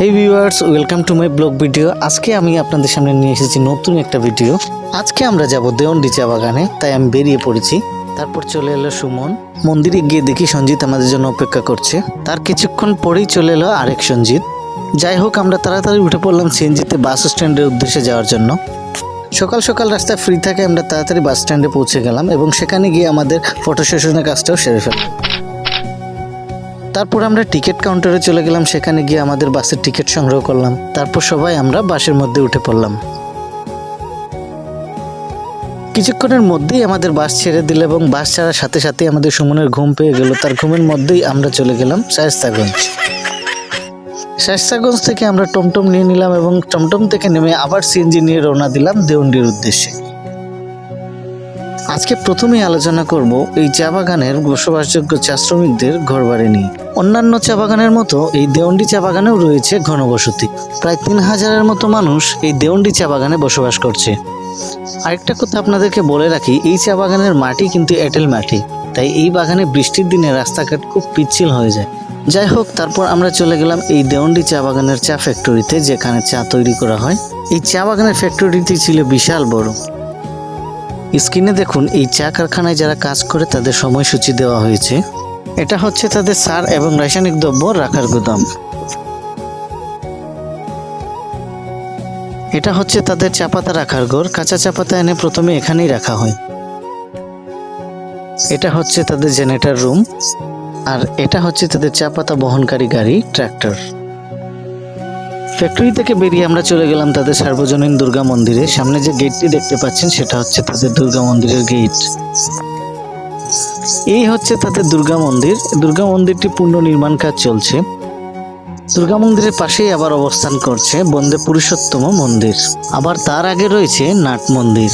Hey viewers, welcome to my blog video. আজকে আমি আপনাদের সামনে নিয়ে এসেছি নতুন একটা ভিডিও। আজকে আমরা যাব দেওয়ানডি চা বাগানে, তাই আমি বেরিয়ে পড়েছি। তারপর চলে এলো সুমন। মন্দিরে গিয়ে দেখি সঞ্জিত আমাদের জন্য অপেক্ষা করছে। তার কিছুক্ষণ পরেই চলে এলো আরেক সঞ্জিত। যাই হোক, আমরা তাড়াতাড়ি উঠে পড়লাম সিএনজিতে বাস স্ট্যান্ডের উদ্দেশ্যে যাওয়ার জন্য। সকাল সকাল রাস্তা ফ্রি থাকে, আমরা তাড়াতাড়ি বাস স্ট্যান্ডে পৌঁছে গেলাম এবং সেখানে গিয়ে আমাদের ফটো সেশনের কাজটাও সেরে ফেললাম। তারপর আমরা টিকিট কাউন্টারে চলে গেলাম, সেখানে গিয়ে আমাদের বাসের টিকিট সংগ্রহ করলাম। তারপর সবাই আমরা বাসের মধ্যে উঠে পড়লাম। কিছুক্ষণের মধ্যেই আমাদের বাস ছেড়ে দিল এবং বাস ছাড়ার সাথে সাথে আমাদের সুমনের ঘুম পেয়ে গেল। তার ঘুমের মধ্যেই আমরা চলে গেলাম শায়েস্তাগঞ্জ। শায়েস্তাগঞ্জ থেকে আমরা টমটম নিয়ে নিলাম এবং টমটম থেকে নেমে আবার সিএনজি নিয়ে রওনা দিলাম দেওয়ানডির উদ্দেশ্যে। আজকে প্রথমেই আলোচনা করব এই চা বাগানের বসবাসযোগ্য চা শ্রমিকদের ঘরবাড়ি নিয়ে। অন্যান্য চা বাগানের মতো এই দেওয়ানডি চা বাগানেও রয়েছে ঘনবসতি। প্রায় 3000-এর মতো মানুষ এই দেওয়ানডি চা বাগানে বসবাস করছে। আরেকটা কথা আপনাদেরকে বলে রাখি, এই চা বাগানের মাটি কিন্তু এঁটেল মাটি, তাই এই বাগানে বৃষ্টির দিনে রাস্তাঘাট খুব পিচ্ছিল হয়ে যায়। যাই হোক, তারপর আমরা চলে গেলাম এই দেওয়ানডি চা বাগানের চা ফ্যাক্টরিতে, যেখানে চা তৈরি করা হয়। এই চা বাগানের ফ্যাক্টরিটি ছিল বিশাল বড়। স্ক্রিনে দেখুন, এই চা কারখানায় যারা কাজ করে তাদের সময়সূচি দেওয়া হয়েছে। এটা হচ্ছে তাদের সার এবং রাসায়নিক দ্রব্য রাখার গুদাম। এটা হচ্ছে তাদের চা পাতা রাখার ঘর। কাঁচা চা পাতা এনে প্রথমে এখানেই রাখা হয়। এটা হচ্ছে তাদের জেনারেটর রুম, আর এটা হচ্ছে তাদের চা পাতা বহনকারী গাড়ি ট্রাক্টর। ফ্যাক্টরি থেকে বেরিয়ে আমরা চলে গেলাম তাদের সার্বজনীন দুর্গা মন্দিরে। সামনে যে গেটটি দেখতে পাচ্ছেন সেটা হচ্ছে তাদের দুর্গা মন্দিরের গেট। এই হচ্ছে তাদের দুর্গা মন্দির। দুর্গা মন্দিরটি পুনর্নির্মাণ কাজ চলছে। দুর্গা মন্দিরের পাশেই আবার অবস্থান করছে বন্দে পুরুষোত্তম মন্দির। আবার তার আগে রয়েছে নাট মন্দির।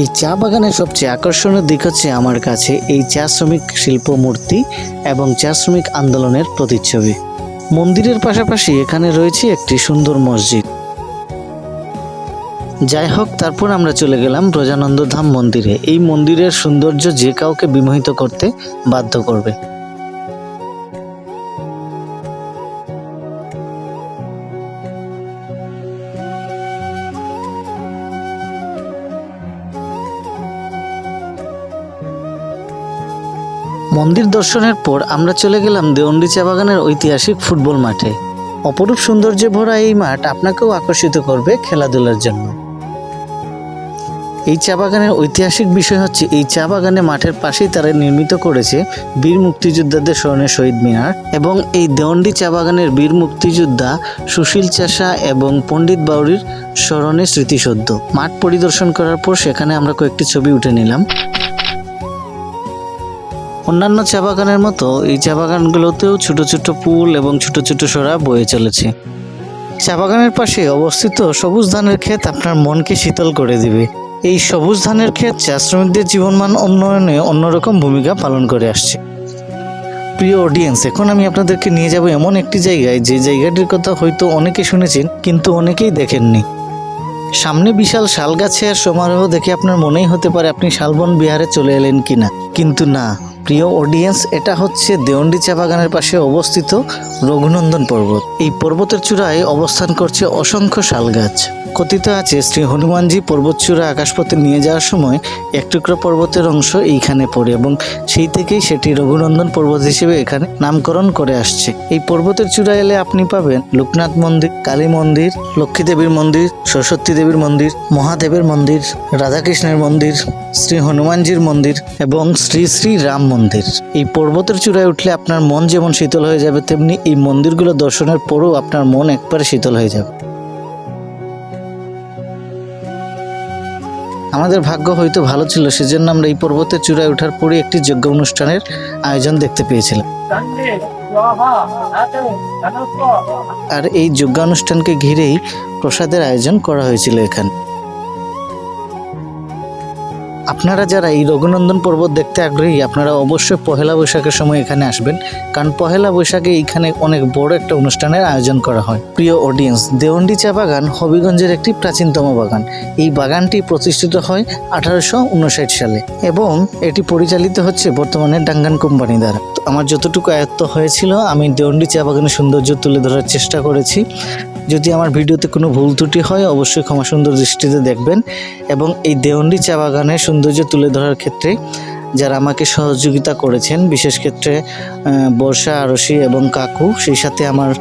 এই চা বাগানের সবচেয়ে আকর্ষণীয় দিক হচ্ছে আমার কাছে এই চা শ্রমিক শিল্প মূর্তি এবং চা শ্রমিক আন্দোলনের প্রতিচ্ছবি। মন্দিরের পাশাপাশি এখানে রয়েছে একটি সুন্দর মসজিদ। যাই হোক, তারপর আমরা চলে গেলাম ব্রজানন্দ ধাম মন্দিরে। এই মন্দিরের সৌন্দর্য যে কাউকে বিমোহিত করতে বাধ্য করবে। মন্দির দর্শনের পর আমরা চলে গেলাম দেওয়ানডি চা বাগানের ঐতিহাসিক ফুটবল মাঠে। অপরূপ সৌন্দর্যে ভরা এই মাঠ আপনাকেও আকর্ষিত করবে খেলাধুলার জন্য। এই চা বাগানের ঐতিহাসিক বিষয় হচ্ছে, এই চা বাগানে মাঠের পাশেই তারা নির্মিত করেছে বীর মুক্তিযোদ্ধাদের স্মরণে শহীদ মিনার এবং এই দেওয়ানডি চা বাগানের বীর মুক্তিযোদ্ধা সুশীল চাষা এবং পণ্ডিত বাউরির স্মরণে স্মৃতিসৌধ। মাঠ পরিদর্শন করার পর সেখানে আমরা কয়েকটি ছবি উঠে নিলাম। অন্যান্য চা বাগানের মতো এই চা বাগানগুলোতেও ছোট ছোট পুল এবং ছোট ছোট সরা বয়ে চলেছে। চা বাগানের পাশে অবস্থিত সবুজ ধানের ক্ষেত আপনার মনকে শীতল করে দিবে। এই সবুজ ধানের ক্ষেত চা শ্রমিকদের জীবনমান উন্নয়নে অন্যরকম ভূমিকা পালন করে আসছে। প্রিয় অডিয়েন্স, এখন আমি আপনাদেরকে নিয়ে যাব এমন একটি জায়গায়, যে জায়গাটির কথা হয়তো অনেকে শুনেছেন কিন্তু অনেকেই দেখেননি। সামনে বিশাল শাল গাছের সমারোহ দেখে আপনার মনেই হতে পারে আপনি শালবন বিহারে চলে এলেন কিনা, কিন্তু না প্রিয় অডিয়েন্স, এটা হচ্ছে দেওয়ানডি চা বাগানের পাশে অবস্থিত রঘুনন্দন পর্বত। এই পর্বতের চূড়ায় অবস্থান করছে অসংখ্য শাল গাছ। কথিত আছে, শ্রী হনুমানজি পর্বতচূড়া আকাশপথে নিয়ে যাওয়ার সময় এক টুকরো পর্বতের অংশ এইখানে পড়ে এবং সেই থেকেই সেটি রঘুনন্দন পর্বত হিসেবে এখানে নামকরণ করে আসছে। এই পর্বতের চূড়ায় এলে আপনি পাবেন লোকনাথ মন্দির, কালী মন্দির, লক্ষ্মী দেবীর মন্দির, সরস্বতী দেবীর মন্দির, মহাদেবের মন্দির, রাধাকৃষ্ণের মন্দির, শ্রী হনুমানজির মন্দির এবং শ্রী শ্রী রাম মন্দির। এই পর্বতের চূড়ায় উঠলে আপনার মন যেমন শীতল হয়ে যাবে, তেমনি এই মন্দিরগুলো দর্শনের পরও আপনার মন একবারে শীতল হয়ে যাবে। আমাদের ভাগ্য হয়তো ভালো ছিল, সেজন্য আমরা এই পর্বতের চূড়ায় ওঠার পরে একটি যজ্ঞ অনুষ্ঠানের আয়োজন দেখতে পেয়েছিলাম। আর এই যজ্ঞানুষ্ঠানকে ঘিরেই প্রসাদের আয়োজন করা হয়েছিল এখানে। আপনারা যারা এই রঘুনন্দন পর্বত দেখতে আগ্রহী আপনারা অবশ্যই পহেলা বৈশাখের সময় এখানে আসবেন, কারণ পহেলা বৈশাখে এখানে অনেক বড় একটা অনুষ্ঠানের আয়োজন করা হয়। প্রিয় অডিয়েন্স, দেওয়ান্ডি চা বাগান হবিগঞ্জের একটি প্রাচীনতম বাগান। এই বাগানটি প্রতিষ্ঠিত হয় 1859 সালে এবং এটি পরিচালিত হচ্ছে বর্তমানে ডাঙ্গান কোম্পানি দ্বারা। তো আমার যতটুকু আয়ত্ত হয়েছিল আমি দেওয়ান্ডি চা বাগানের সৌন্দর্য তুলে ধরার চেষ্টা করেছি। যদি আমার ভিডিওতে কোনো ভুল ত্রুটি হয় অবশ্যই ক্ষমা সুন্দর দৃষ্টিতে দেখবেন। এবং এই দেওয়ান্ডি চা বাগানের সৌন্দর্য তুলে ধরার ক্ষেত্রে যারা আমাকে সহযোগিতা করেছেন, বিশেষ ক্ষেত্রে বর্ষা, আরশি এবং কাকু, সেই সাথে আমার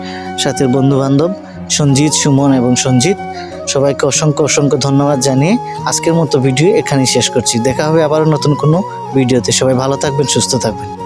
সাথে বন্ধুবান্ধব সঞ্জিত, সুমন এবং সঞ্জিত, সবাইকে অসংখ্য অসংখ্য ধন্যবাদ জানিয়ে আজকের মতো ভিডিও এখানেই শেষ করছি। দেখা হবে আবারও নতুন কোনো ভিডিওতে। সবাই ভালো থাকবেন, সুস্থ থাকবেন।